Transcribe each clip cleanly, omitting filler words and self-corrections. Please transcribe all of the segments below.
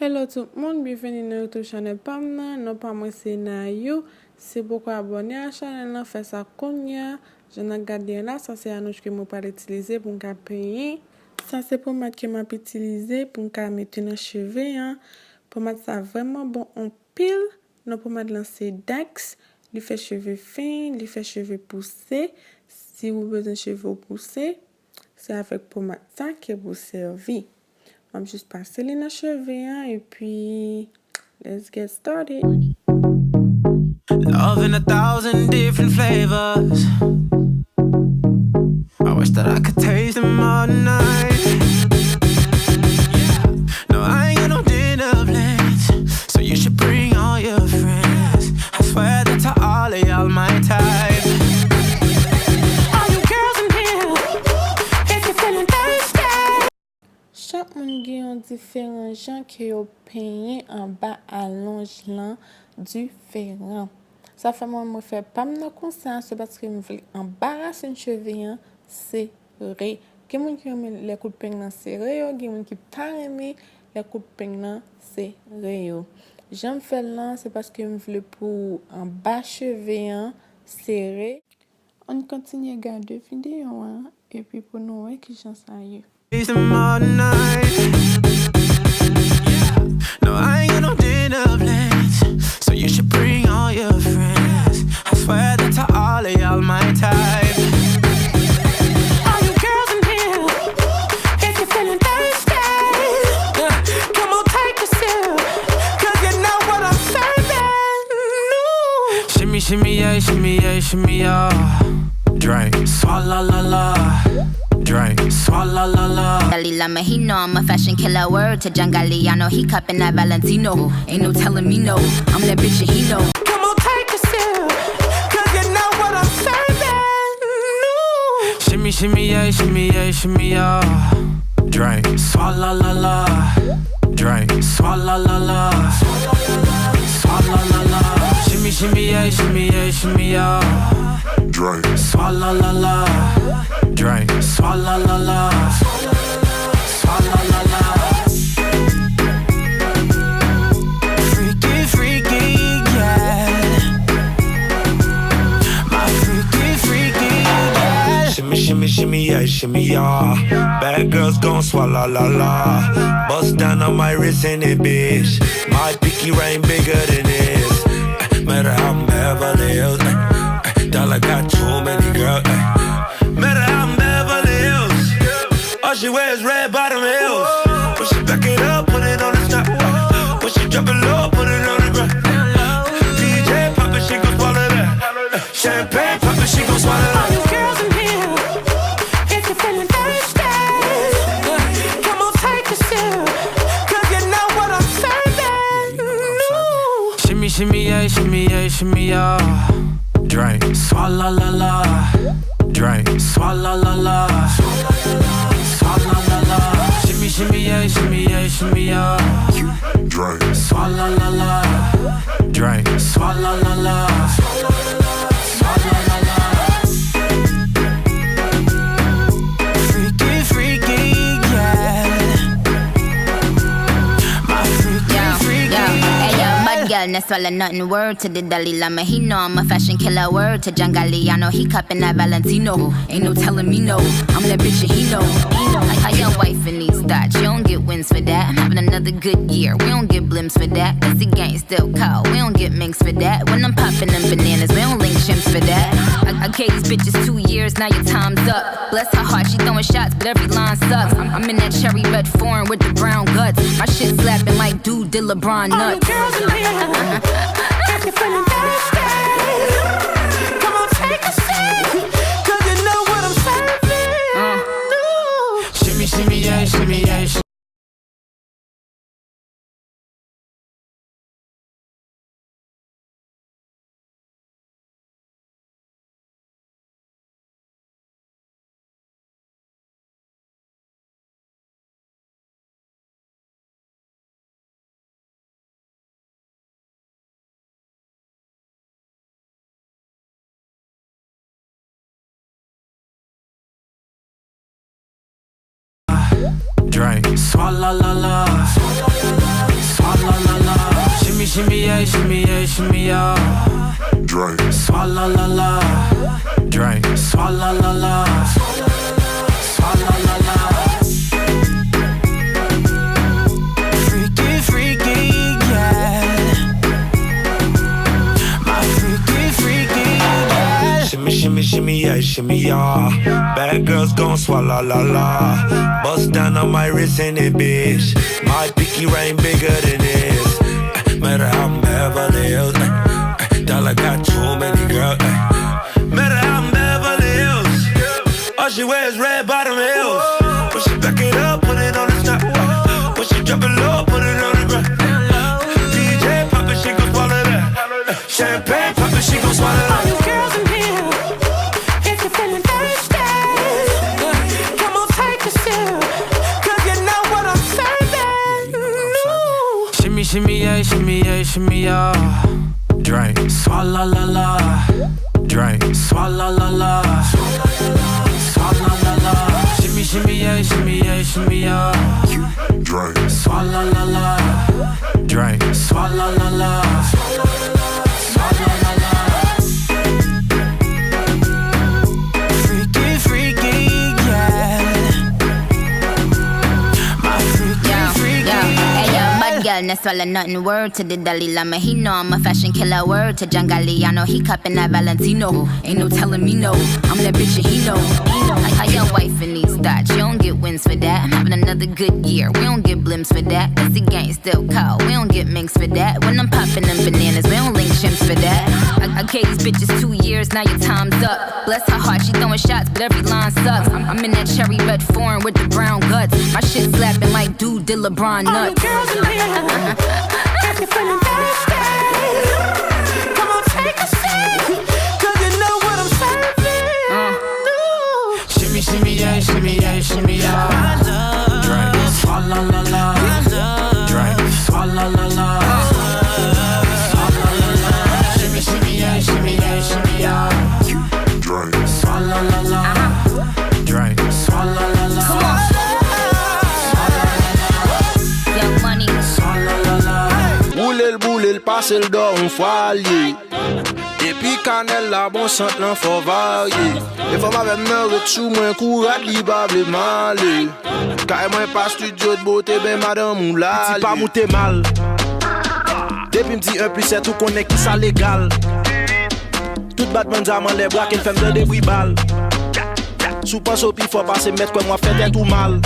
Hello tout le monde, bienvenue dans notre channel Pamna. Non pas moi c'est Nayo. C'est pourquoi abonner à la chaîne là, fait ça konya. Je n'ai gardé là, ça c'est un autre que moi pas utiliser pour me payer. Ça c'est pommade que m'a utiliser pour me mettre dans cheveux hein. Pommade ça vraiment bon en pile. Non pommade là c'est Dax. Il fait cheveux fins, il fait cheveux poussés. Si vous avez besoin de cheveux poussés, c'est avec pommade ça que vous servir. On va juste passer les cheveux hein, et puis let's get started. Love in 1,000 different flavors. I wish that I could taste them all night. No, I ain't got no dinner plans, so you should bring all your friends. I swear that to all of y'all my type. All you girls in here, if you're feeling thirsty. Chaque monde a différents gens qui ont payé en bas à l'ange là différent. Ça fait moi faire pas me conscience parce que me veux embarrasser une cheveux serré. Quelqu'un qui aime les coups de peigne serré, quelqu'un qui pas aimer les coups de peigne serré. J'aime faire là c'est parce que me veux pour en bas cheveux serré. On continue à regarder vidéo hein, et puis pour nous voir qui j'en sais. Taste them all night. No, I ain't got no dinner plans, so you should bring all your friends. I swear that to all of y'all my type. All you girls in here, if you're feeling thirsty, come on take a sip, 'cause you know what I'm serving. No. Shimmy, shimmy, yeah, shimmy, yeah, shimmy, yeah. Drink, swalla la la. Drink, swalla la la. Dalila Mahino, I'm a fashion killer. Word to Jangali, I know he cupping that Valentino. Ain't no telling me no, I'm that bitch and he know. Come on, take a sip, 'cause you know what I'm serving. No. Shimmy, shimmy, yeah, shimmy, yeah, shimmy, yeah. Drink, swalla la la. Drink, swalla la la. Swalla la la. Shimmy, shimmy, yeah, shimmy, yeah, shimmy, yeah. Drink, swalla la la. Drink, swalla la la. Swalla la la. Freaky, freaky, yeah. My freaky, freaky, yeah. Shimmy, shimmy, shimmy, yeah, shimmy, yeah. Bad girls gon' swallow la la. Bust down on my wrist in it, bitch. My pinky ring bigger than this. Matter how I'm Beverly Hills. Dollar got too many girls. Matter how I'm Beverly Hills. All she wears red bottom heels. When she back it up, put it on the top. When she drop it low, put it on the ground. DJ pop it, she gon' swallow that. Champagne pop it, she gon' swallow that. All you girls in here, if you're feeling thirsty, come on take a sip, 'cause you know what I'm serving. No. Shimmy, shimmy, yeah, shimmy, yeah, shimmy, yeah. Drink, swalla la la. Drink, swalla la la. Swalla la la. Shimmy, shimmy, yeah, shimmy, yeah, shimmy, yeah. Drink. Swalla la la. Drink, swalla la la. Swalla la la. Freaky, freaky, yeah. My freaky, freaky, yeah. Bad girl, no swallow nothing. Word to the Dalai Lama, he know I'm a fashion killer. Word to Jangali, I know he cupping that Valentino. Ain't no telling me no, I'm that bitch and he know. How your wife in these thoughts, you don't get wins for that. I'm having another good year, we don't get blimps for that. Cause the gang still call, we don't get minks for that. When I'm popping them bananas, we don't link chimps for that. I gave these bitches 2 years, now your time's up. Bless her heart, she throwing shots, but every line sucks. I'm in that cherry red foreign with the brown guts. My shit slapping like dude did LeBron nuts. all you girls in here, if you're feeling thirsty, come on take a sip, 'cause you know what I'm serving. No. Shimmy, shimmy, yeah, shimmy, yeah, shimmy. Drink, swalla la la. shimmy yeah, shimmy yeah, shimmy yeah. Drink. Swalla la la. Drink. Swalla la la. Swalla la la. Freaky, freaky, yeah. My freaky, freaky, yeah. Shimmy, shimmy, shimmy, yeah, shimmy, yeah. Bad girls gon' swallow la la. Bust down on my wrist in it, bitch. My pinky ring bigger than this. Matter how I'm Beverly Hills. Dollar got too many girls. Matter how I'm Beverly Hills. All she wears red bottom heels. When she back it up, put it on the top. When she drop it low, put it on the ground. DJ pop it, she gon' swallow that. Champagne pop it, she gon' swallow that. All you girls in here, if you're feeling thirsty, come on take a sip, 'cause you know what I'm serving. No. Shimmy, shimmy, yeah, shimmy, yeah, shimmy, yeah. Drink, swalla la la. Drink, swalla la la. Swalla la la. Shimmy, shimmy, yeah, shimmy, yeah, shimmy, yeah. Drink. Swalla la la. Drink, swalla la la. Swalla la la. Freaky, freaky, yeah. My freaky, freaky. Hey, yo, bad girl, no swallow nothing. Word to the Dalai Lama, he know I'm a fashion killer. Word to John Galliano, he cupping that Valentino. Ain't no telling me no, I'm that bitch and he know. How your wife in these thoughts, you don't get wins for that. I'm having another good year, we don't get blimps for that. Cause the gang still cold, we don't get minks for that. When I'm popping them bananas, we don't link chimps for that. I gave these bitches 2 years, now your time's up. Bless her heart, she throwing shots, but every line sucks. I'm in that cherry red foreign with the brown guts. My shit slapping like dude did LeBron nuts. All you girls in here, if you're feeling thirsty, come on take a sip, 'cause you know what I'm serving. No. Shimmy, shimmy, yeah, shimmy, yeah, shimmy, yeah. Drink, swalla la la. Drink, swalla la la. Swalla la la. Shimmy, shimmy, yeah, shimmy, yeah, shimmy, yeah. Drink. Swalla la la. Drink, swalla la la. Young money. Swalla la la. Boule le passe le d'or on foyer. Et puis cannelle la bon sant l'en faut varier. Les femmes avec me sous moins courat libable malé. Car moi pas studio de beauté ben madame ou là. Si pas monter mal. Depuis me dit 1 plus 7 tout connaît qui ça légal. Tout Batman diamant les bras qu'elle fait me des bruit balle. Sous pense au pif faut passer mettre quoi moi fait tout mal.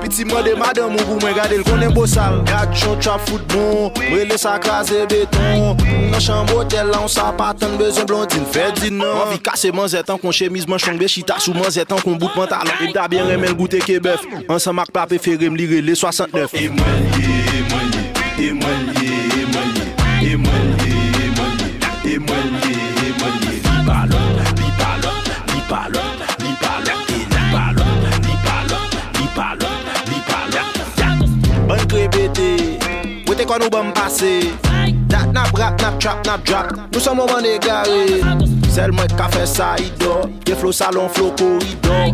Petit moi de madame ou vous me regardez le connaît beau sale. Gade chon trap foot bon, moi laisse à craser béton. Dans chambre hôtel là on s'a pas tant besoin blondine fait dit non. On vit casser manzetan qu'on chemise manche longue chita sous manzetan qu'on bout pantalon. Et t'a bien aimé le goûter que bœuf. Ensemble avec pas préféré me lire les 69. Et moi lié, et moi lié, et moi lié, et moi lié, et moi lié, et moi lié, et moi lié. Li ballon, Bonne crébété, où t'es quoi nous bon passer? Dat nap rap, nap trap, nap drop. Nous sommes au moment d'égarer. C'est le mec qui a fait ça, il dort. Des flots salon, flots corridor.